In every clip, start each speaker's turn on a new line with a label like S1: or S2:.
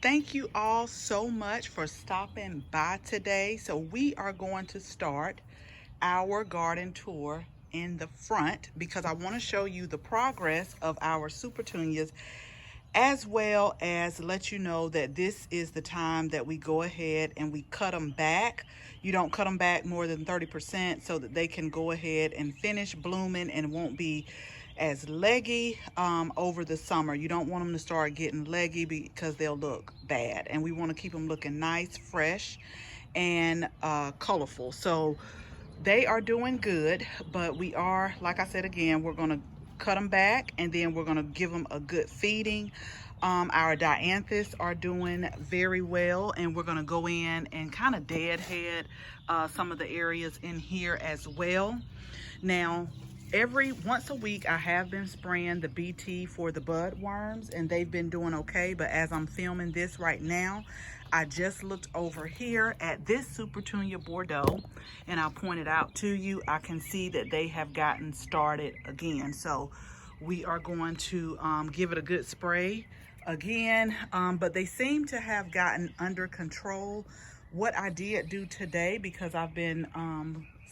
S1: Thank you all so much for stopping by today. So we are going to start our garden tour in the front because I want to show you the progress of our super petunias, as well as let you know that this is the time that we go ahead and we cut them back. You don't cut them back more than 30% so that they can go ahead and finish blooming and won't be as leggy over the summer. You don't want them to start getting leggy because they'll look bad, and we want to keep them looking nice, fresh, and colorful. So they are doing good, but we are, like I said again, we're going to cut them back and then we're going to give them a good feeding. Our Dianthus are doing very well, and we're going to go in and kind of deadhead some of the areas in here as well. Now, once a week I have been spraying the BT for the bud worms, and they've been doing okay. But as I'm filming this right now, I just looked over here at this Super Petunia Bordeaux, and I'll point it out to you. I can see that they have gotten started again. So we are going to give it a good spray again, but they seem to have gotten under control. What I did do today, because I've been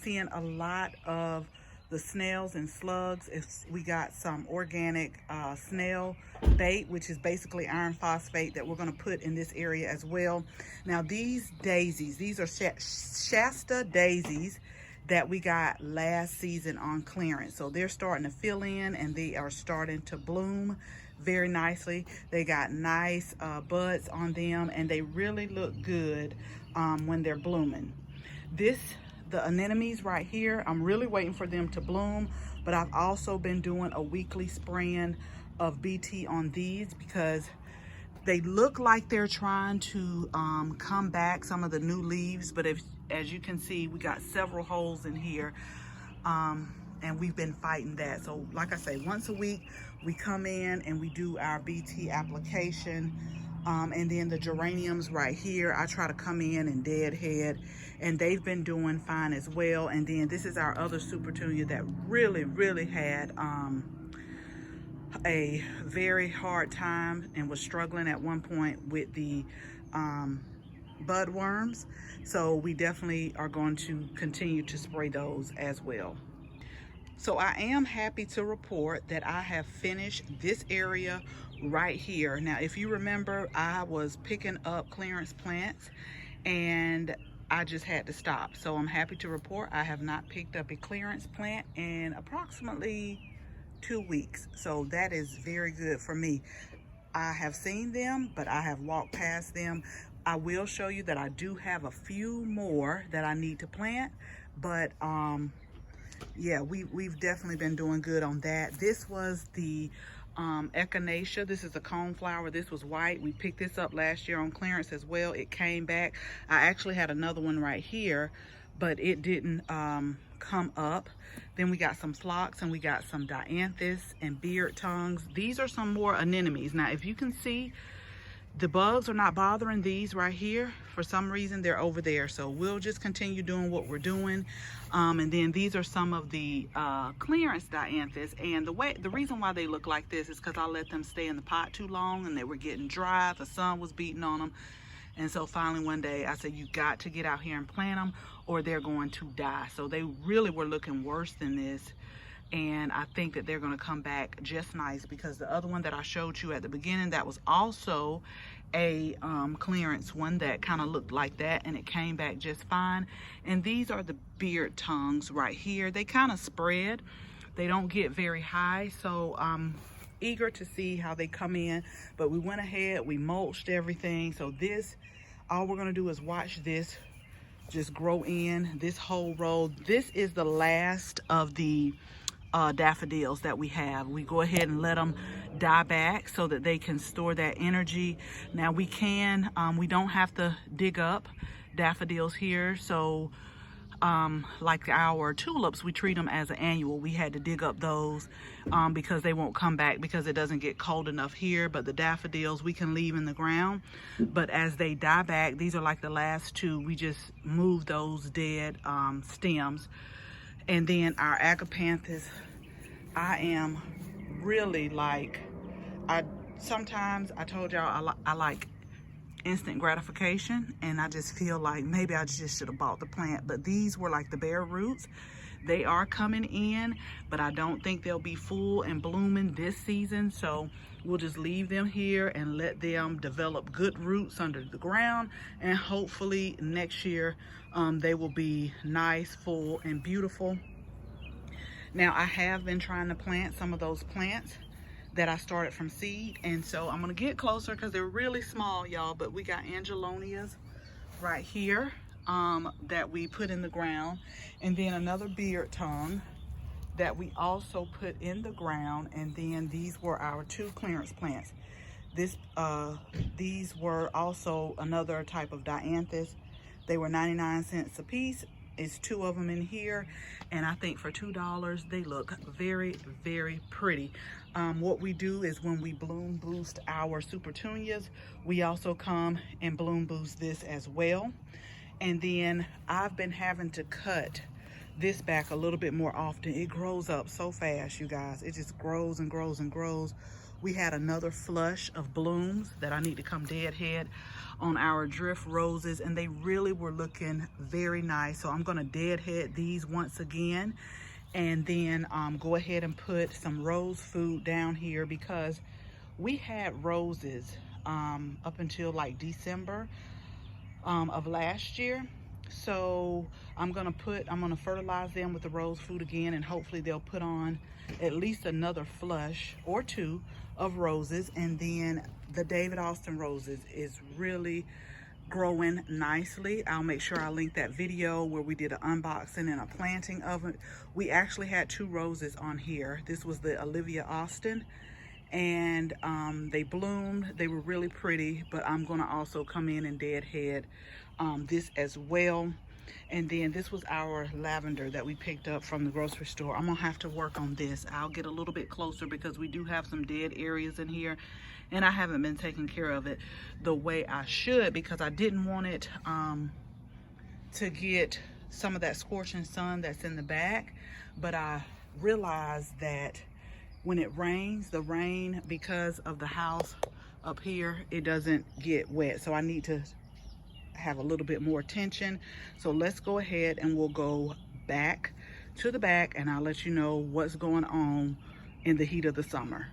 S1: seeing a lot of the snails and slugs, is we got some organic snail bait, which is basically iron phosphate, that we're going to put in this area as well. Now these daisies, these are Shasta daisies that we got last season on clearance. So they're starting to fill in and they are starting to bloom very nicely. They got nice buds on them, and they really look good when they're blooming. The anemones right here, I'm really waiting for them to bloom, but I've also been doing a weekly spraying of BT on these because they look like they're trying to come back, some of the new leaves, but as you can see, we got several holes in here, and we've been fighting that. So like I say, once a week we come in and we do our BT application. And then the geraniums right here, I try to come in and deadhead, and they've been doing fine as well. And then this is our other Super Petunia that really had a very hard time and was struggling at one point with the bud worms. So we definitely are going to continue to spray those as well. So I am happy to report that I have finished this area right here. Now, if you remember, I was picking up clearance plants and I just had to stop. So I'm happy to report I have not picked up a clearance plant in approximately 2 weeks. So that is very good for me. I have seen them, but I have walked past them. I will show you that I do have a few more that I need to plant, but yeah, we've definitely been doing good on that. This was the Echinacea. This is a coneflower. This was white. We picked this up last year on clearance as well. It came back. I actually had another one right here, but it didn't come up. Then we got some phlox, and we got some Dianthus and beard tongues. These are some more anemones. Now, if you can see, the bugs are not bothering these right here. For some reason, they're over there. So we'll just continue doing what we're doing. And then these are some of the clearance Dianthus. And the reason why they look like this is because I let them stay in the pot too long and they were getting dry. The sun was beating on them. And so finally one day I said, you got to get out here and plant them or they're going to die. So they really were looking worse than this. And I think that they're going to come back just nice, because the other one that I showed you at the beginning, that was also a clearance one that kind of looked like that, and it came back just fine. And these are the beard tongues right here. They kind of spread. They don't get very high, so I'm eager to see how they come in. But we went ahead, we mulched everything. So this, all we're going to do is watch this just grow in this whole row. This is the last of the daffodils that we have. We go ahead and let them die back so that they can store that energy. Now we don't have to dig up daffodils here. So like our tulips, we treat them as an annual. We had to dig up those because they won't come back because it doesn't get cold enough here. But the daffodils we can leave in the ground, but as they die back, these are like the last two, we just move those dead stems. And then our Agapanthus, I am really like, sometimes I told y'all I like instant gratification, and I just feel like maybe I just should have bought the plant. But these were like the bare roots. They are coming in, but I don't think they'll be full and blooming this season, so we'll just leave them here and let them develop good roots under the ground, and hopefully next year they will be nice, full, and beautiful. Now, I have been trying to plant some of those plants that I started from seed, and so I'm gonna get closer because they're really small, y'all. But we got Angelonias right here that we put in the ground, and then another beard tongue that we also put in the ground, and then these were our 2 clearance plants. These were also another type of Dianthus. They were 99 cents a piece. It's 2 of them in here, and I think for $2 they look very, very pretty. What we do is when we bloom boost our Supertunias, we also come and bloom boost this as well. And then I've been having to cut this back a little bit more often. It grows up so fast, you guys. It just grows and grows and grows. We had another flush of blooms that I need to come deadhead on our drift roses, and they really were looking very nice. So I'm gonna deadhead these once again, and then go ahead and put some rose food down here, because we had roses up until like December of last year. So I'm gonna fertilize them with the rose food again, and hopefully they'll put on at least another flush or 2 of roses. And then the David Austin roses is really growing nicely. I'll make sure I link that video where we did an unboxing and a planting of it. We actually had 2 roses on here. This was the Olivia Austin, and they bloomed. They were really pretty, but I'm gonna also come in and deadhead this as well. And then this was our lavender that we picked up from the grocery store. I'm gonna have to work on this. I'll get a little bit closer because we do have some dead areas in here, and I haven't been taking care of it the way I should, because I didn't want it to get some of that scorching sun that's in the back. But I realized that when it rains, the rain, because of the house up here, it doesn't get wet. So I need to have a little bit more attention. So let's go ahead and we'll go back to the back, and I'll let you know what's going on in the heat of the summer.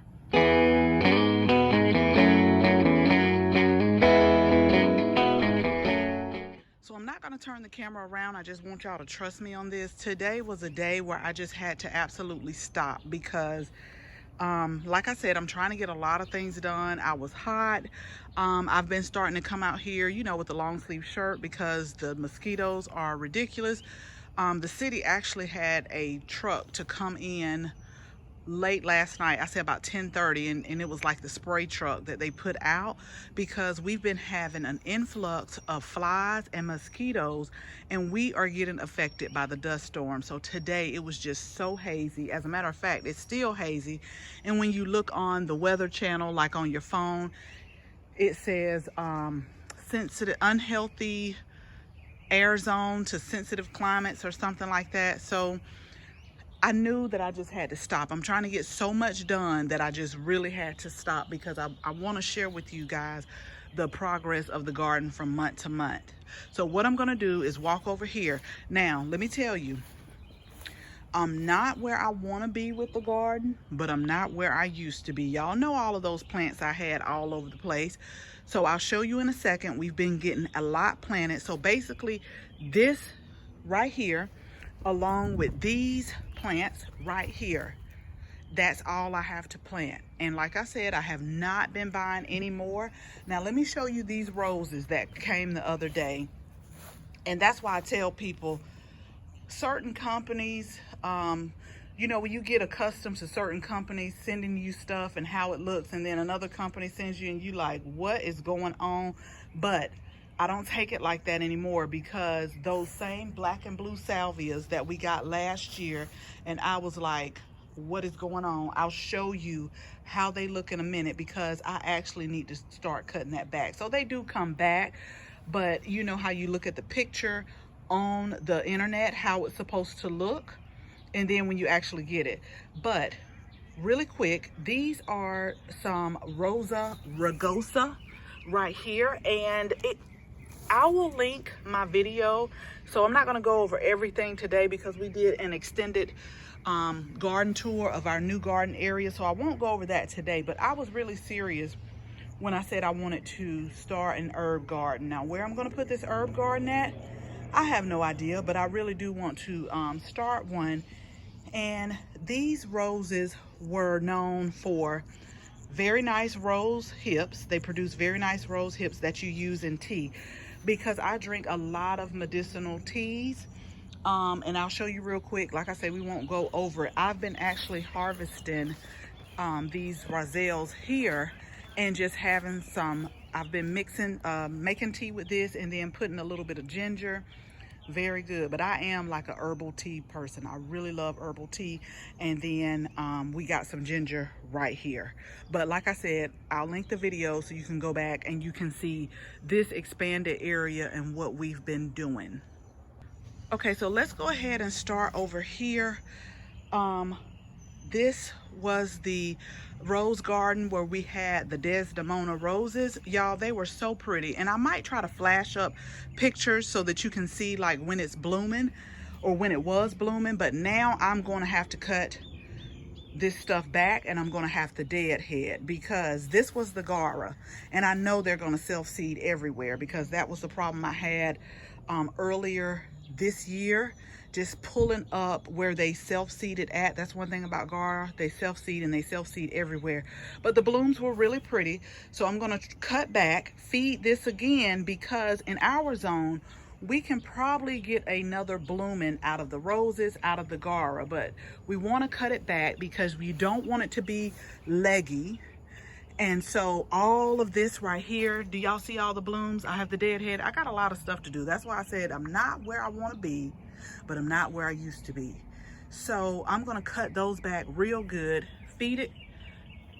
S1: So I'm not going to turn the camera around. I just want y'all to trust me on this. Today was a day where I just had to absolutely stop, because like I said, I'm trying to get a lot of things done. I was hot. I've been starting to come out here, you know, with the long sleeve shirt, because the mosquitoes are ridiculous. The city actually had a truck to come in late last night. I said about 10:30, and it was like the spray truck that they put out, because we've been having an influx of flies and mosquitoes, and we are getting affected by the dust storm. So today it was just so hazy. As a matter of fact, it's still hazy, and when you look on the weather channel, like on your phone, it says sensitive, unhealthy air zone to sensitive climates or something like that. So I knew that I just had to stop. I'm trying to get so much done that I just really had to stop, because I want to share with you guys the progress of the garden from month to month. So what I'm going to do is walk over here. Now, let me tell you, I'm not where I want to be with the garden, but I'm not where I used to be. Y'all know all of those plants I had all over the place. So I'll show you in a second. We've been getting a lot planted. So basically this right here, along with these plants right here, that's all I have to plant. And like I said, I have not been buying any more. Now let me show you these roses that came the other day. And that's why I tell people, certain companies, you know, when you get accustomed to certain companies sending you stuff and how it looks, and then another company sends you and you like, what is going on? But I don't take it like that anymore, because those same black and blue salvias that we got last year, and I was like, what is going on? I'll show you how they look in a minute, because I actually need to start cutting that back. So they do come back, but you know how you look at the picture on the internet, how it's supposed to look, and then when you actually get it. But really quick, these are some Rosa Rugosa right here, and I will link my video. So I'm not going to go over everything today because we did an extended garden tour of our new garden area, so I won't go over that today. But I was really serious when I said I wanted to start an herb garden. Now, where I'm going to put this herb garden at, I have no idea, but I really do want to start one. And these roses were known for very nice rose hips. They produce very nice rose hips that you use in tea, because I drink a lot of medicinal teas. And I'll show you real quick. Like I said, we won't go over it. I've been actually harvesting these roselles here and just having some. I've been mixing, making tea with this and then putting a little bit of ginger. Very good. But I am like a herbal tea person. I really love herbal tea. And then we got some ginger right here. But like I said, I'll link the video so you can go back and you can see this expanded area and what we've been doing. Okay, so let's go ahead and start over here. This was the rose garden where we had the Desdemona roses. Y'all, they were so pretty. And I might try to flash up pictures so that you can see like when it's blooming or when it was blooming. But now I'm going to have to cut this stuff back and I'm going to have to deadhead, because this was the Gara. And I know they're going to self-seed everywhere, because that was the problem I had earlier this year. Just pulling up where they self-seeded at. That's one thing about Gara. They self-seed and they self-seed everywhere. But the blooms were really pretty. So I'm going to cut back, feed this again, because in our zone, we can probably get another blooming out of the roses, out of the Gara. But we want to cut it back because we don't want it to be leggy. And so all of this right here, do y'all see all the blooms? I have the deadhead. I got a lot of stuff to do. That's why I said I'm not where I want to be, but I'm not where I used to be. So I'm going to cut those back real good, feed it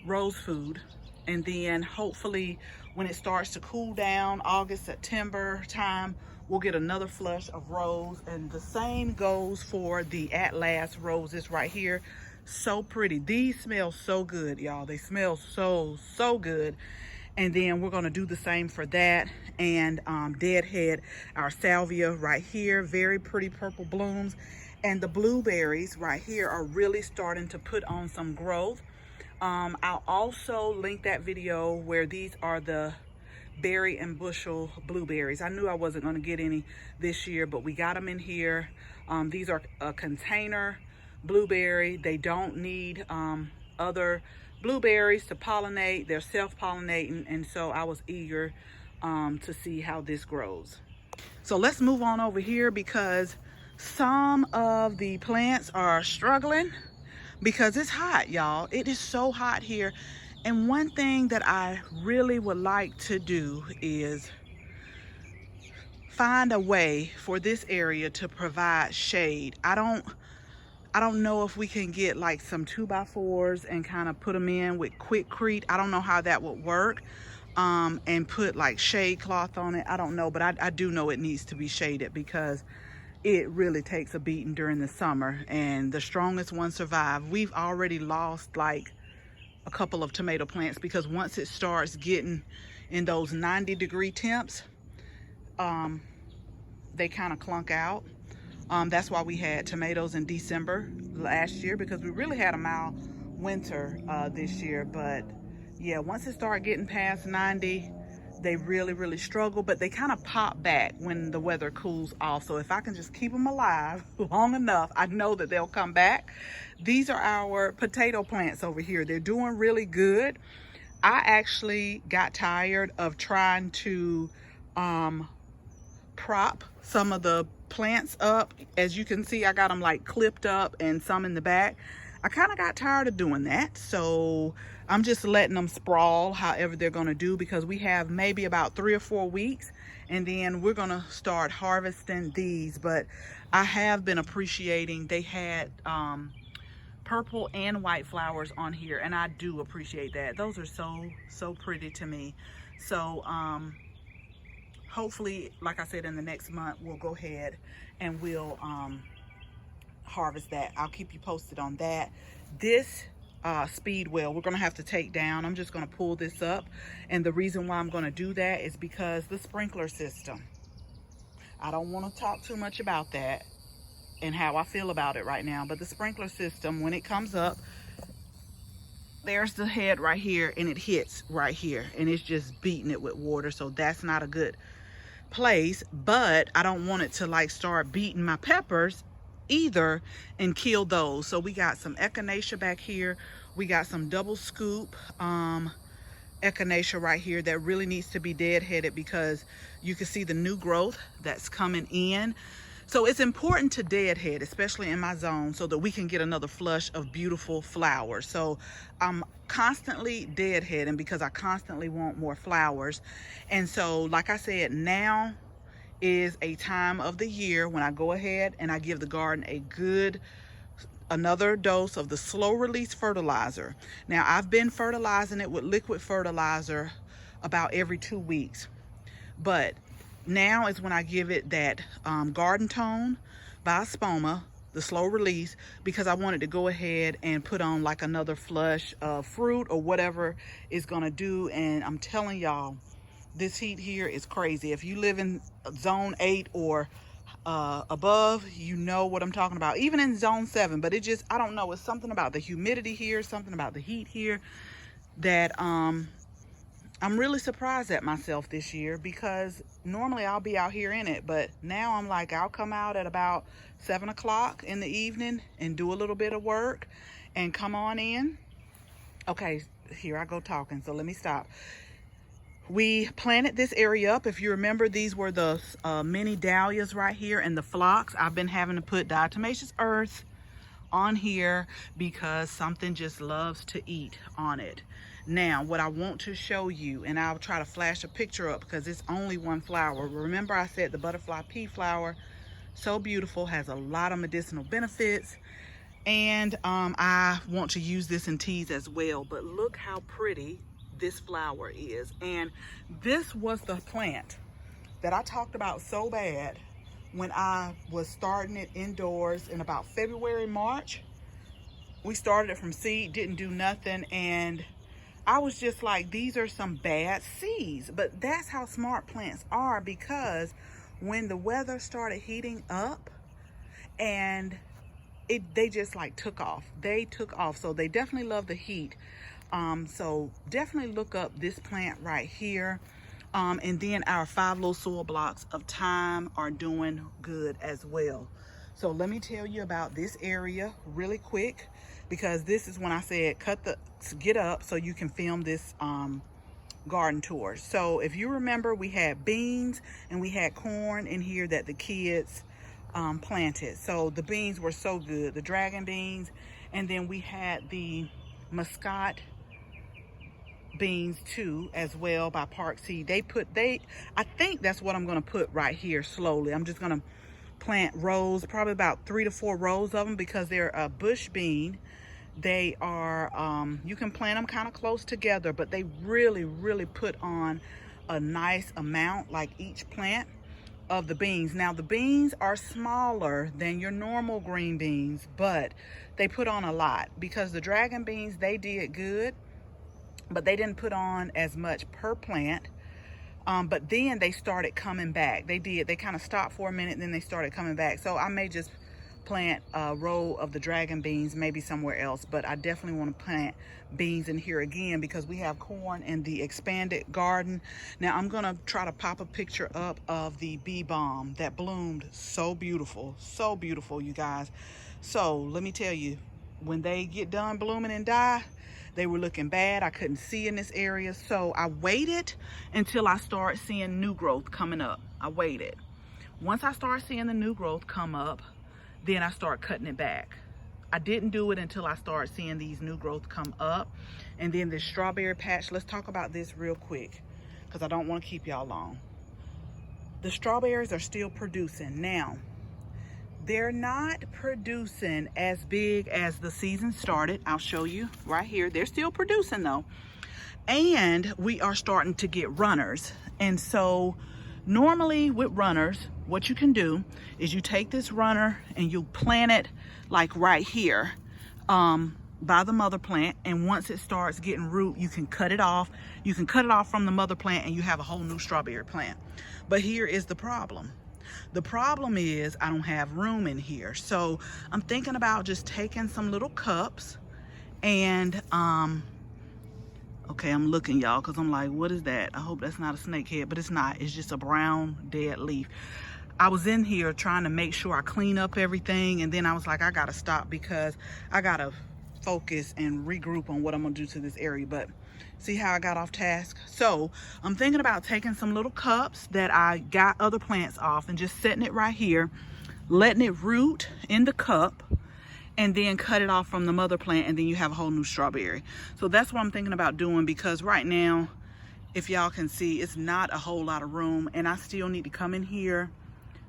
S1: rose food, and then hopefully when it starts to cool down, August, September time, we'll get another flush of rose. And the same goes for the At Last roses right here. So pretty. These smell so good, y'all. They smell so good. And then we're going to do the same for that. And deadhead our Salvia right here. Very pretty purple blooms. And the blueberries right here are really starting to put on some growth. I'll also link that video where these are the berry and bushel blueberries. I knew I wasn't going to get any this year, but we got them in here. These are a container blueberry. They don't need other blueberries to pollinate. They're self-pollinating, and so I was eager to see how this grows. So let's move on over here, because some of the plants are struggling because it's hot, y'all. It is so hot here. And one thing that I really would like to do is find a way for this area to provide shade. I don't know if we can get like some 2x4s and kind of put them in with quickcrete. I don't know how that would work. And put like shade cloth on it. I don't know, but I do know it needs to be shaded, because it really takes a beating during the summer, and the strongest ones survive. We've already lost like a couple of tomato plants, because once it starts getting in those 90-degree temps, they kind of clunk out. That's why we had tomatoes in December last year, because we really had a mild winter this year. But yeah, once it starts getting past 90, they really struggle, but they kind of pop back when the weather cools off. So if I can just keep them alive long enough, I know that they'll come back. These are our potato plants over here. They're doing really good. I actually got tired of trying to prop some of the plants up. As you can see, I got them like clipped up and some in the back. I kind of got tired of doing that, so I'm just letting them sprawl however they're going to do, because we have maybe about 3 or 4 weeks, and then we're going to start harvesting these. But I have been appreciating, they had purple and white flowers on here, and I do appreciate that. Those are so pretty to me. So hopefully, like I said, in the next month we'll go ahead and we'll harvest that. I'll keep you posted on that. This speed well. We're going to have to take down. I'm just going to pull this up. And the reason why I'm going to do that is because the sprinkler system. I don't want to talk too much about that and how I feel about it right now. But the sprinkler system, when it comes up, there's the head right here and it hits right here. And it's just beating it with water. So that's not a good place. But I don't want it to like start beating my peppers either and kill those. So we got some Echinacea back here. We got some double scoop Echinacea right here that really needs to be deadheaded because you can see the new growth that's coming in. So it's important to deadhead, especially in my zone, so that we can get another flush of beautiful flowers. So I'm constantly deadheading because I constantly want more flowers. And so like I said, now is a time of the year when I go ahead and I give the garden another dose of the slow release fertilizer. Now I've been fertilizing it with liquid fertilizer about every 2 weeks, but now is when I give it that Garden Tone by Spoma, the slow release, because I wanted to go ahead and put on like another flush of fruit or whatever it's gonna do. And I'm telling y'all, this heat here is crazy. If you live in zone 8 or above, you know what I'm talking about. Even in zone 7, but it just, I don't know, it's something about the humidity here, something about the heat here that I'm really surprised at myself this year, because normally I'll be out here in it, but now I'm like, I'll come out at about 7 o'clock in the evening and do a little bit of work and come on in. Okay, here I go talking, so let me stop. We planted this area up. If you remember, these were the mini dahlias right here and the phlox. I've been having to put diatomaceous earth on here because something just loves to eat on it. Now, what I want to show you, and I'll try to flash a picture up because it's only one flower. Remember I said the butterfly pea flower, so beautiful, has a lot of medicinal benefits. And I want to use this in teas as well. But look how pretty this flower is. And this was the plant that I talked about so bad when I was starting it indoors in about February, March. We started it from seed, didn't do nothing, and I was just like, these are some bad seeds. But that's how smart plants are, because when the weather started heating up, and they just like took off. They took off. So they definitely love the heat. So definitely look up this plant right here. And then our 5 little soil blocks of thyme are doing good as well. So let me tell you about this area really quick, because this is when I said get up so you can film this garden tour. So if you remember, we had beans and we had corn in here that the kids planted. So the beans were so good, the dragon beans, and then we had the muscat beans too as well by Park Seed. I think that's what I'm going to put right here slowly. I'm just going to plant rows, probably about 3 to 4 rows of them, because they're a bush bean. They are you can plant them kind of close together, but they really put on a nice amount, like each plant of the beans. Now the beans are smaller than your normal green beans, but they put on a lot, because the dragon beans, they did good, but they didn't put on as much per plant. But then they started coming back. They kind of stopped for a minute, then they started coming back. So I may just plant a row of the dragon beans maybe somewhere else, but I definitely want to plant beans in here again, because we have corn in the expanded garden. Now I'm gonna try to pop a picture up of the bee balm that bloomed so beautiful, you guys. So let me tell you, when they get done blooming and die, they were looking bad. I couldn't see in this area. So I waited until I started seeing new growth coming up. I waited. Once I started seeing the new growth come up, then I started cutting it back. I didn't do it until I started seeing these new growth come up. And then this strawberry patch, let's talk about this real quick, because I don't want to keep y'all long. The strawberries are still producing. Now, they're not producing as big as the season started. I'll show you right here. They're still producing though. And we are starting to get runners. And so normally with runners, what you can do is you take this runner and you plant it like right here. by the mother plant, and once it starts getting root, you can cut it off. You can cut it off from the mother plant and you have a whole new strawberry plant. But here is the problem. The problem is I don't have room in here. So I'm thinking about just taking some little cups and okay, I'm looking, y'all, because I'm like, what is that? I hope that's not a snake head, but it's not. It's just a brown dead leaf. I was in here trying to make sure I clean up everything, and then I was like, I gotta stop because I gotta focus and regroup on what I'm gonna do to this area. But see how I got off task? So I'm thinking about taking some little cups that I got other plants off and just setting it right here, letting it root in the cup, and then cut it off from the mother plant, and then you have a whole new strawberry. So that's what I'm thinking about doing, because right now, if y'all can see, it's not a whole lot of room, and I still need to come in here,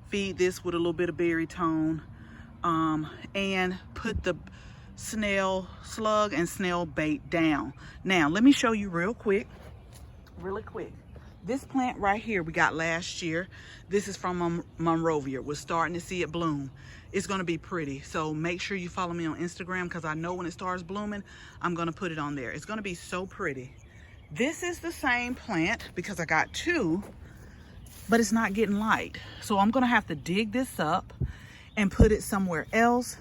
S1: feed this with a little bit of berry tone, and put the snail slug and snail bait down. Now let me show you really quick. This plant right here we got last year. This is from Monrovia. We're starting to see it bloom. It's going to be pretty, so make sure you follow me on Instagram, because I know when it starts blooming I'm going to put it on there. It's going to be so pretty. This is the same plant because I got two, but it's not getting light, so I'm going to have to dig this up and put it somewhere else.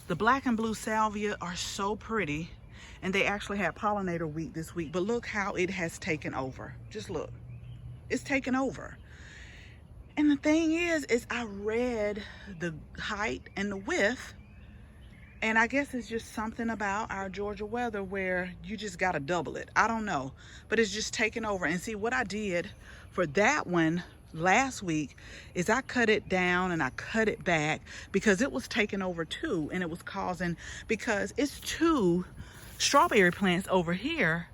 S1: The black and blue salvia are so pretty, and they actually had pollinator week this week, but look how it has taken over. Just look, it's taken over. And the thing is I read the height and the width, and I guess it's just something about our Georgia weather where you just gotta double it. I don't know, but it's just taken over. And see, what I did for that one last week is I cut it down and I cut it back because it was taking over too, and it was causing, because it's two strawberry plants over here,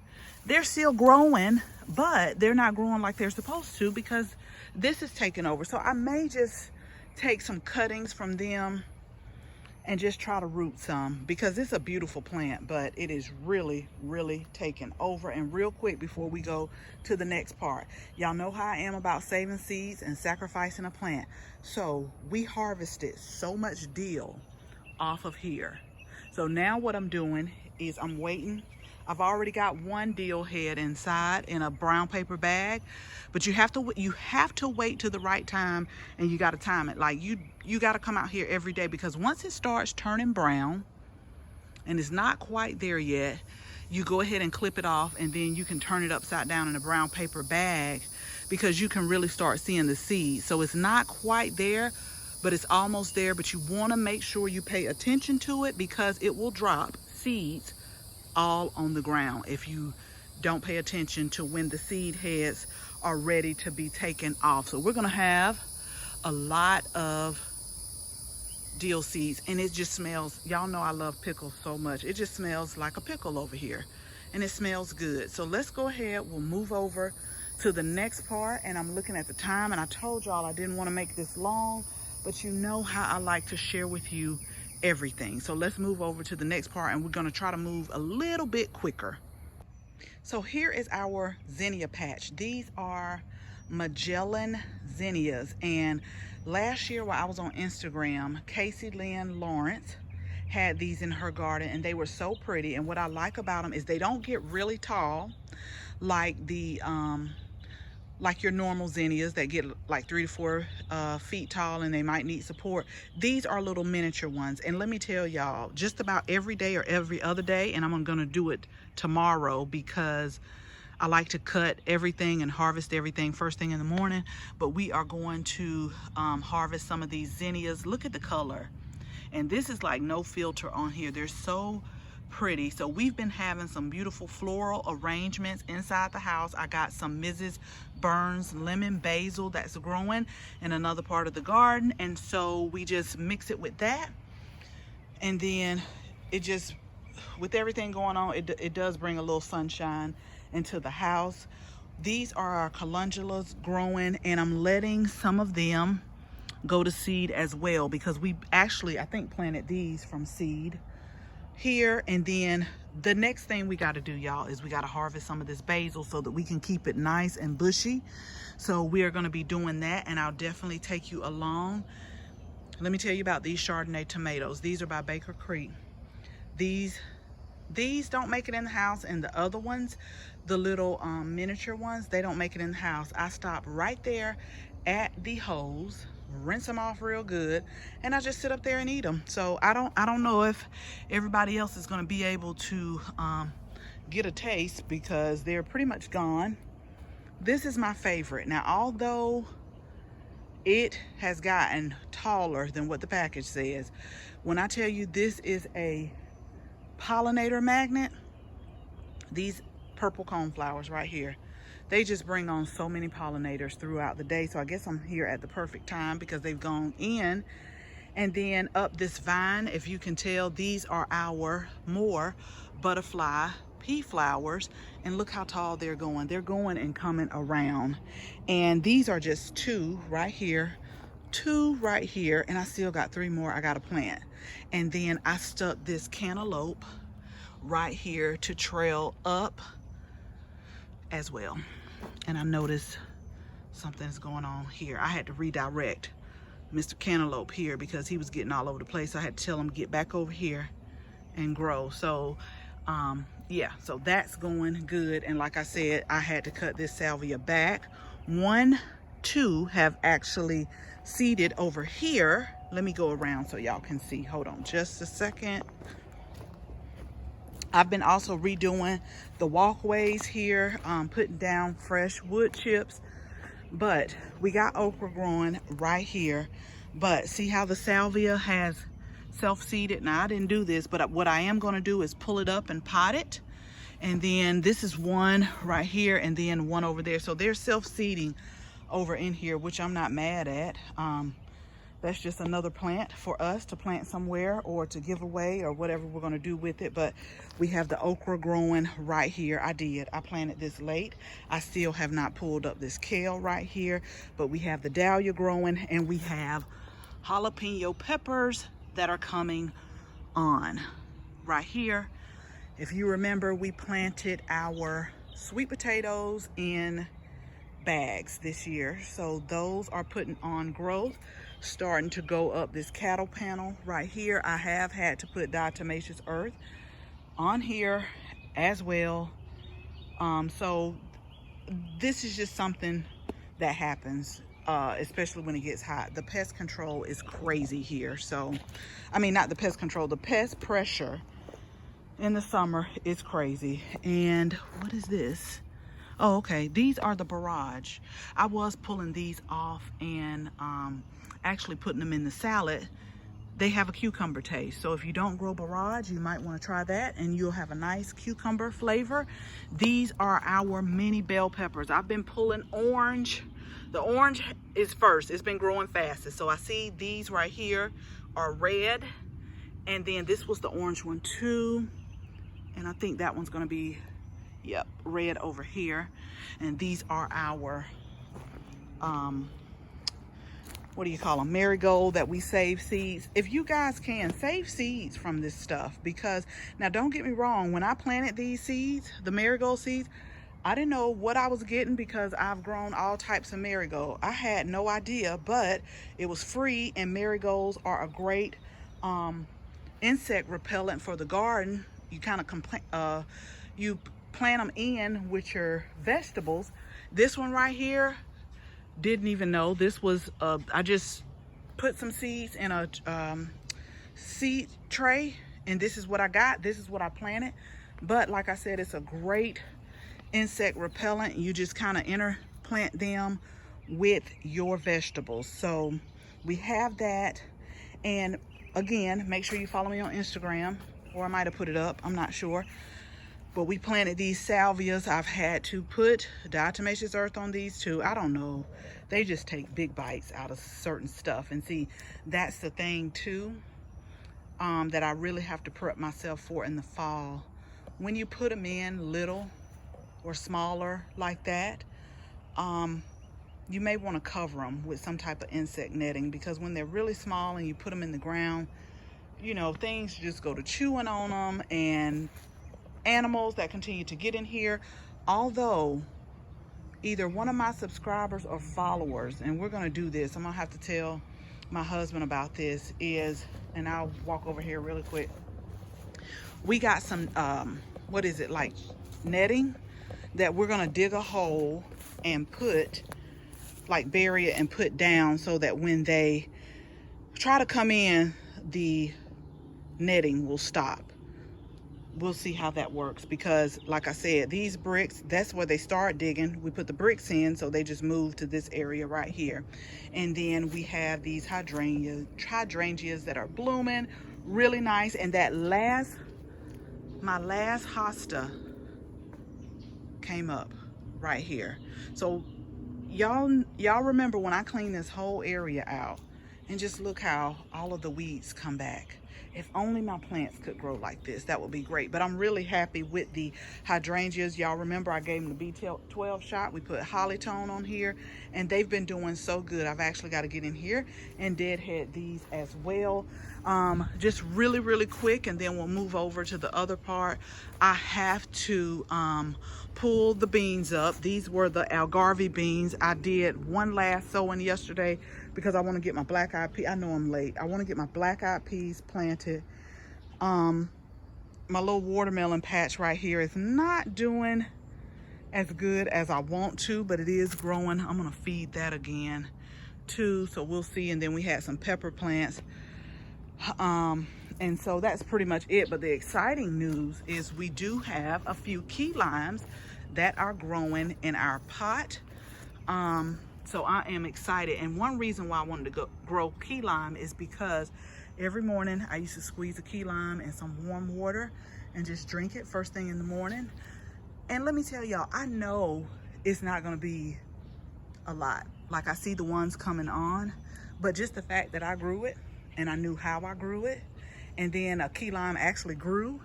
S1: they're still growing, but they're not growing like they're supposed to because this is taking over. So I may just take some cuttings from them and just try to root some, because it's a beautiful plant, but it is really taking over. And real quick before we go to the next part, y'all know how I am about saving seeds and sacrificing a plant. So we harvested so much dill off of here. So now what I'm doing is I'm waiting. I've already got one dill head inside in a brown paper bag, but you have to wait till the right time, and you got to time it. Like you got to come out here every day, because once it starts turning brown and it's not quite there yet, you go ahead and clip it off, and then you can turn it upside down in a brown paper bag, because you can really start seeing the seeds. So it's not quite there, but it's almost there. But you want to make sure you pay attention to it, because it will drop seeds all on the ground if you don't pay attention to when the seed heads are ready to be taken off. So we're gonna have a lot of dill seeds, and it just smells, y'all know I love pickles so much, it just smells like a pickle over here, and it smells good. So let's go ahead, we'll move over to the next part. And I'm looking at the time, and I told y'all I didn't want to make this long, but you know how I like to share with you everything. So let's move over to the next part, and we're going to try to move a little bit quicker. So here is our zinnia patch. These are Magellan Zinnias, and last year while I was on Instagram, Casey Lynn Lawrence had these in her garden, and they were so pretty. And what I like about them is they don't get really tall like the like your normal zinnias that get like 3 to 4 feet tall, and they might need support. These are little miniature ones, and let me tell y'all, just about every day or every other day, and I'm gonna do it tomorrow because I like to cut everything and harvest everything first thing in the morning. But we are going to harvest some of these zinnias. Look at the color, and this is like no filter on here. They're so pretty. So we've been having some beautiful floral arrangements inside the house. I got some Mrs. Burns lemon basil that's growing in another part of the garden, and so we just mix it with that, and then it just, with everything going on, it does bring a little sunshine into the house. These are our calendulas growing, and I'm letting some of them go to seed as well, because we actually, I think, planted these from seed here. And then the next thing we got to do, y'all, is we got to harvest some of this basil so that we can keep it nice and bushy. So we are going to be doing that, and I'll definitely take you along. Let me tell you about these Chardonnay tomatoes. These are by Baker Creek. These These don't make it in the house, and the other ones, the little miniature ones, they don't make it in the house. I stop right there at the hose, rinse them off real good, and I just sit up there and eat them. So I don't know if everybody else is going to be able to get a taste, because they're pretty much gone. This is my favorite. Now, although it has gotten taller than what the package says, when I tell you this is a pollinator magnet, these purple coneflowers right here, they just bring on so many pollinators throughout the day. So I guess I'm here at the perfect time, because they've gone in. And then up this vine, if you can tell, these are our more butterfly pea flowers, and look how tall they're going. They're going and coming around, and these are just 2 right here, 2 right here, and I still got 3 more I gotta plant. And then I stuck this cantaloupe right here to trail up as well. And I noticed something's going on here. I had to redirect Mr. Cantaloupe here because he was getting all over the place. I had to tell him get back over here and grow. So yeah, so that's going good. And like I said, I had to cut this salvia back. 1, 2 have actually seeded over here. Let me go around so y'all can see. Hold on just a second. I've been also redoing the walkways here, putting down fresh wood chips. But we got okra growing right here. But see how the salvia has self-seeded? Now, I didn't do this, but what I am going to do is pull it up and pot it. And then this is one right here, and then one over there. So they're self-seeding over in here, which I'm not mad at. That's just another plant for us to plant somewhere or to give away or whatever we're going to do with it. But we have the okra growing right here. I planted this late. I still have not pulled up this kale right here, but we have the dahlia growing, and we have jalapeno peppers that are coming on right here. If you remember, we planted our sweet potatoes in bags this year, so those are putting on growth, starting to go up this cattle panel right here. I have had to put diatomaceous earth on here as well. So this is just something that happens, especially when it gets hot. The pest control is crazy here. So, I mean, not the pest control, the pest pressure in the summer is crazy. And what is this? Oh, okay, these are the barrage. I was pulling these off and actually putting them in the salad. They have a cucumber taste. So if you don't grow barrage, you might want to try that, and you'll have a nice cucumber flavor. These are our mini bell peppers. I've been pulling orange. The orange is first. It's been growing fastest. So I see these right here are red, and then this was the orange one too. And I think that one's going to be, yep, red over here. And these are our what do you call them, marigold, that we save seeds. If you guys can, save seeds from this stuff, because now don't get me wrong, when I planted these seeds, the marigold seeds, I didn't know what I was getting, because I've grown all types of marigold. I had no idea, but it was free, and marigolds are a great insect repellent for the garden. You kind of you plant them in with your vegetables. This one right here, didn't even know this was I just put some seeds in a seed tray, and this is what I got. This is what I planted. But like I said, it's a great insect repellent. You just kind of interplant them with your vegetables. So we have that. And again, make sure you follow me on Instagram, or I might have put it up, I'm not sure. But we planted these salvias. I've had to put diatomaceous earth on these too. I don't know. They just take big bites out of certain stuff. And see, that's the thing too, that I really have to prep myself for in the fall. When you put them in little or smaller like that, you may want to cover them with some type of insect netting, because when they're really small and you put them in the ground, you know, things just go to chewing on them, and animals that continue to get in here. Although either one of my subscribers or followers, and we're going to do this, I'm going to have to tell my husband about this, is, and I'll walk over here really quick. we got some, what is it, like netting that we're gonna dig a hole and put, like bury it and put down so that when they try to come in, the netting will stop. We'll see how that works, because like I said, these bricks, that's where they start digging. We put the bricks in, so they just move to this area right here. And then we have these hydrangeas that are blooming really nice. And that my last hosta came up right here. So y'all remember when I cleaned this whole area out, and just look how all of the weeds come back. If only my plants could grow like this, that would be great. But I'm really happy with the hydrangeas. Y'all remember I gave them the B12 shot. We put Hollytone on here, and they've been doing so good. I've actually got to get in here and deadhead these as well. Just really quick, and then we'll move over to the other part. I have to pull the beans up. These were the Algarve beans. I did one last sowing yesterday because I want to get my black eyed peas. I know I'm late. I want to get my black eyed peas planted. My little watermelon patch right here is not doing as good as I want to, but it is growing. I'm gonna feed that again too, so we'll see. And then we had some pepper plants. And so that's pretty much it. But the exciting news is we do have a few key limes that are growing in our pot. So I am excited. And one reason why I wanted to grow key lime is because every morning I used to squeeze a key lime in some warm water and just drink it first thing in the morning. And let me tell y'all, I know it's not gonna be a lot. Like, I see the ones coming on, but just the fact that I grew it and I knew how I grew it, and then a key lime actually grew,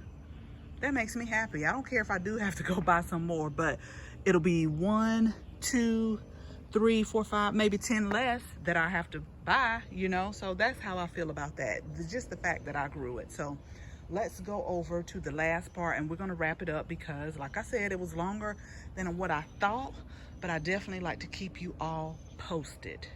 S1: that makes me happy. I don't care if I do have to go buy some more, but it'll be 1, 2, 3, 4, 5, maybe 10 less that I have to buy, you know. So that's how I feel about that, just the fact that I grew it. So let's go over to the last part, and we're gonna wrap it up because, like I said, it was longer than what I thought, but I definitely like to keep you all posted.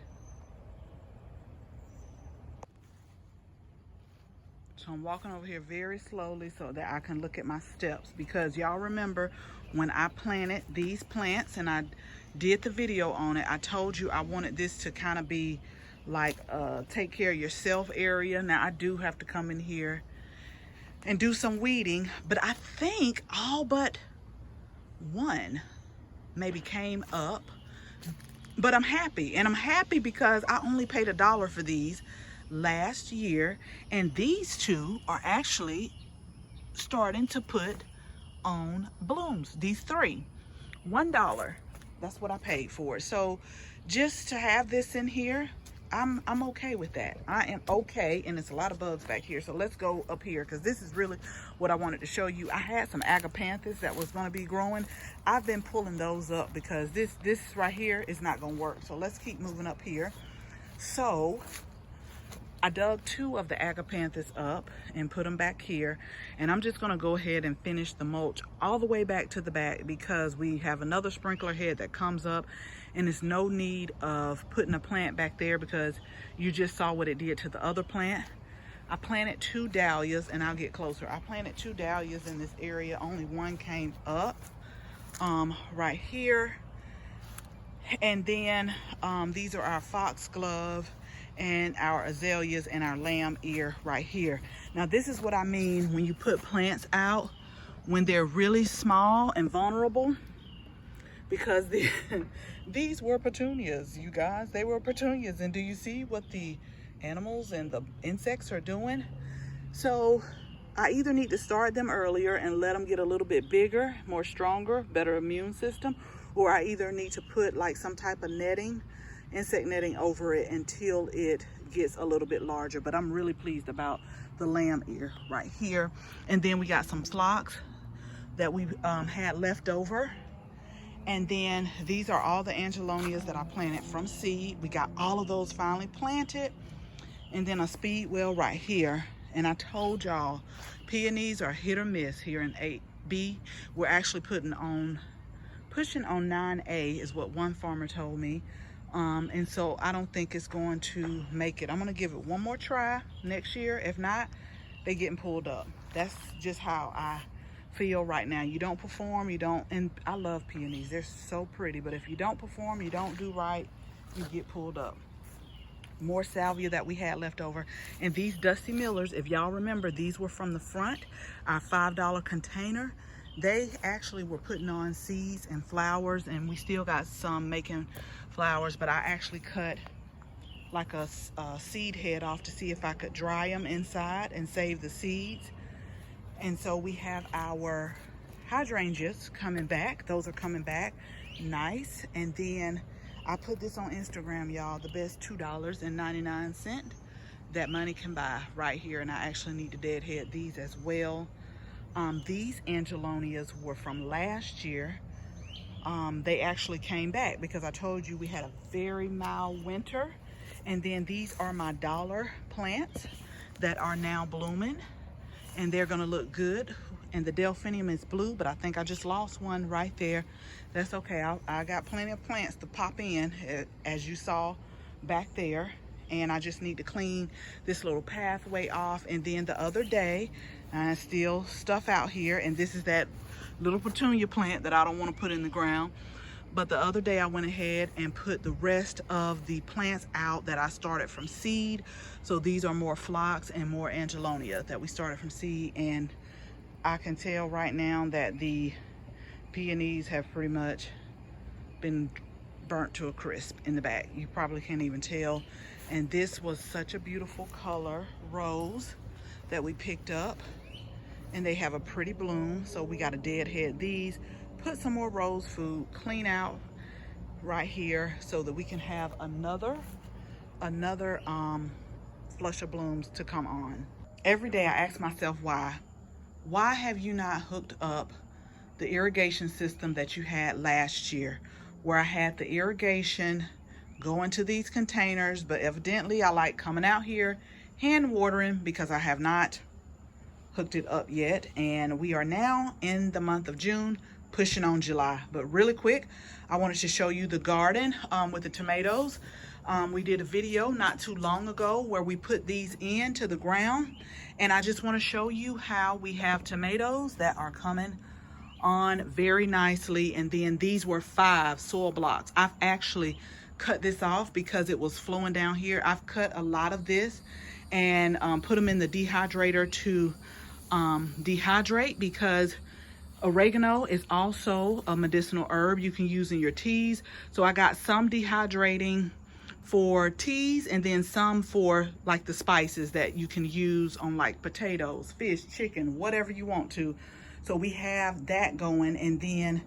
S1: So I'm walking over here very slowly so that I can look at my steps, because y'all remember when I planted these plants and I did the video on it, I told you I wanted this to kind of be like take care of yourself area. Now I do have to come in here and do some weeding, but I think all but one maybe came up. But I'm happy, and I'm happy because I only paid $1 for these last year, and these two are actually starting to put on blooms. These three, $1, that's what I paid for it. So just to have this in here, I'm okay with that. I am okay. And it's a lot of bugs back here, so let's go up here, because this is really what I wanted to show you. I had some Agapanthus that was going to be growing. I've been pulling those up because this right here is not going to work. So let's keep moving up here. So I dug 2 of the Agapanthus up and put them back here, and I'm just going to go ahead and finish the mulch all the way back to the back, because we have another sprinkler head that comes up, and there's no need of putting a plant back there because you just saw what it did to the other plant. I planted 2 dahlias, and I'll get closer. I planted 2 dahlias in this area. Only one came up right here. And then these are our foxglove and our azaleas and our lamb ear right here. Now this is what I mean when you put plants out when they're really small and vulnerable, because these were petunias, you guys. They were petunias, and do you see what the animals and the insects are doing? So I either need to start them earlier and let them get a little bit bigger, more stronger, better immune system, or I either need to put like some type of netting, insect netting over it until it gets a little bit larger. But I'm really pleased about the lamb ear right here. And then we got some phlox that we had left over. And then these are all the angelonias that I planted from seed. We got all of those finally planted. And then a speedwell right here. And I told y'all, peonies are hit or miss here in 8B. We're actually pushing on 9A is what one farmer told me. And so I don't think it's going to make it. I'm going to give it one more try next year. If not, they getting pulled up. That's just how I feel right now. You don't perform, you don't, and I love peonies. They're so pretty, but if you don't perform, you don't do right, you get pulled up. More salvia that we had left over. And these Dusty Millers, if y'all remember, these were from the front, our $5 container. They actually were putting on seeds and flowers, and we still got some making flowers, but I actually cut like a seed head off to see if I could dry them inside and save the seeds. And so we have our hydrangeas coming back. Those are coming back nice. And then I put this on Instagram, y'all, the best $2.99 that money can buy right here. And I actually need to deadhead these as well. These angelonias were from last year. They actually came back because I told you we had a very mild winter. And then these are my dollar plants that are now blooming, and they're gonna look good. And the delphinium is blue, but I think I just lost one right there. That's okay, I got plenty of plants to pop in, as you saw back there. And I just need to clean this little pathway off. And then the other day, I still stuff out here, and this is that little petunia plant that I don't want to put in the ground. But the other day I went ahead and put the rest of the plants out that I started from seed. So these are more phlox and more angelonia that we started from seed. And I can tell right now that the peonies have pretty much been burnt to a crisp in the back. You probably can't even tell. And this was such a beautiful color, rose, that we picked up. And they have a pretty bloom, so we got to deadhead these. Put some more rose food, clean out right here so that we can have another flush of blooms to come on. Every day I ask myself why. Why have you not hooked up the irrigation system that you had last year, where I had the irrigation go into these containers? But evidently I like coming out here hand watering because I have not hooked it up yet. And we are now in the month of June, pushing on July. But really quick, I wanted to show you the garden with the tomatoes. We did a video not too long ago where we put these into the ground, and I just want to show you how we have tomatoes that are coming on very nicely. And then these were 5 soil blocks. I've actually cut this off because it was flowing down here. I've cut a lot of this and put them in the dehydrator to dehydrate, because oregano is also a medicinal herb you can use in your teas. So I got some dehydrating for teas, and then some for like the spices that you can use on like potatoes, fish, chicken, whatever you want to. So we have that going. And then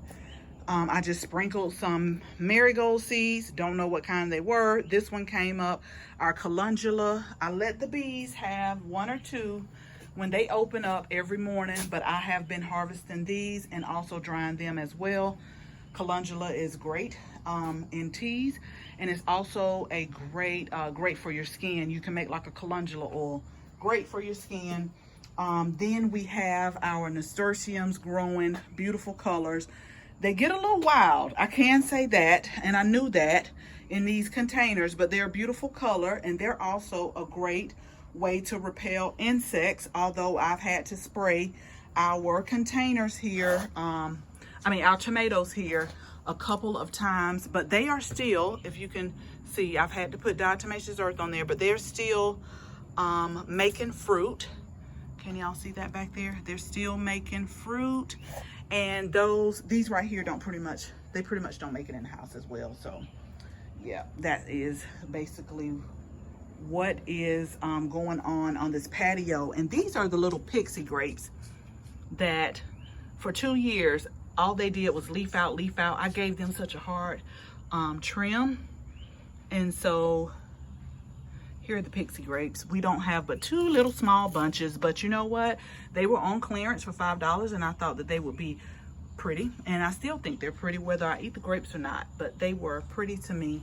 S1: I just sprinkled some marigold seeds. Don't know what kind they were. This one came up. Our calendula, I let the bees have 1 or 2 when they open up every morning, but I have been harvesting these and also drying them as well. Calendula is great in teas, and it's also a great for your skin. You can make like a calendula oil, great for your skin. Then we have our nasturtiums growing, beautiful colors. They get a little wild, I can say that, and I knew that in these containers, but they're a beautiful color, and they're also a great way to repel insects. Although I've had to spray our containers here, our tomatoes here a couple of times, but they are still, if you can see, I've had to put diatomaceous earth on there, but they're still making fruit. Can y'all see that back there? They're still making fruit. And these right here pretty much don't make it in the house as well. So yeah, that is basically what is going on this patio. And these are the little Pixie Grapes that for 2 years all they did was leaf out. I gave them such a hard trim, and so here are the Pixie Grapes. We don't have but 2 little small bunches, but you know what, they were on clearance for $5, and I thought that they would be pretty, and I still think they're pretty whether I eat the grapes or not, but they were pretty to me.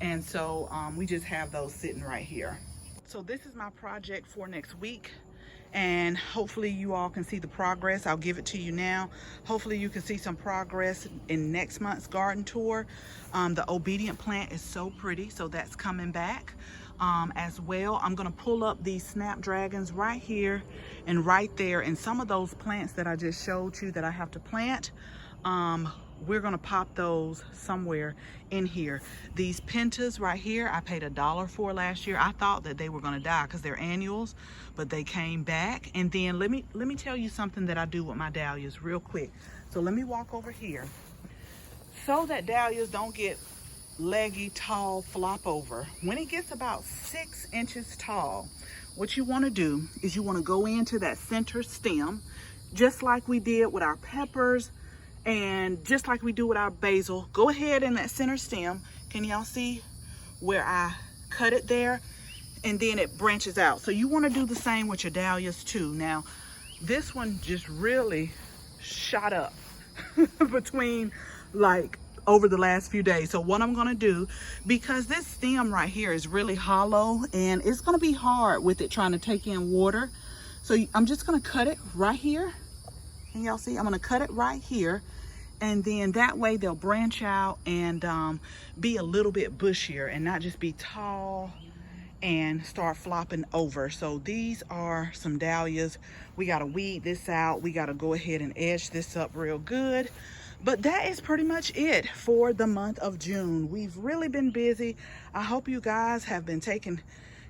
S1: And so we just have those sitting right here. So this is my project for next week. and hopefully you all can see the progress. I'll give it to you now. Hopefully you can see some progress in next month's garden tour. The obedient plant is so pretty, so that's coming back as well. I'm gonna pull up these snapdragons right here and right there, and some of those plants that I just showed you that I have to plant, we're gonna pop those somewhere in here. These pentas right here, I paid $1 for last year. I thought that they were gonna die because they're annuals, but they came back. And then let me tell you something that I do with my dahlias real quick. So let me walk over here so that dahlias don't get leggy, tall, flop over. When it gets about 6 inches tall, what you want to do is you want to go into that center stem, just like we did with our peppers and just like we do with our basil. Go ahead in that center stem. Can y'all see where I cut it there? And then it branches out. So you want to do the same with your dahlias too. Now, this one just really shot up between like over the last few days. So what I'm gonna do, because this stem right here is really hollow and it's gonna be hard with it trying to take in water. So I'm just gonna cut it right here. Can y'all see? I'm gonna cut it right here. And then that way they'll branch out and be a little bit bushier and not just be tall and start flopping over. So these are some dahlias. We gotta weed this out. We gotta go ahead and edge this up real good. But that is pretty much it for the month of June. We've really been busy. I hope you guys have been taking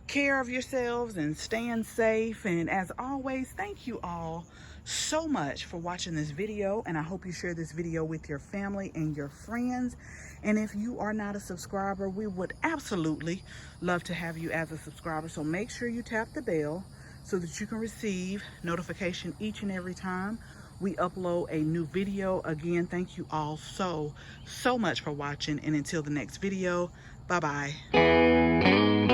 S1: care of yourselves and staying safe. And as always, thank you all so much for watching this video, and I hope you share this video with your family and your friends. And if you are not a subscriber, we would absolutely love to have you as a subscriber. So make sure you tap the bell so that you can receive notification each and every time we upload a new video. Again, thank you all so much for watching, and until the next video, bye bye.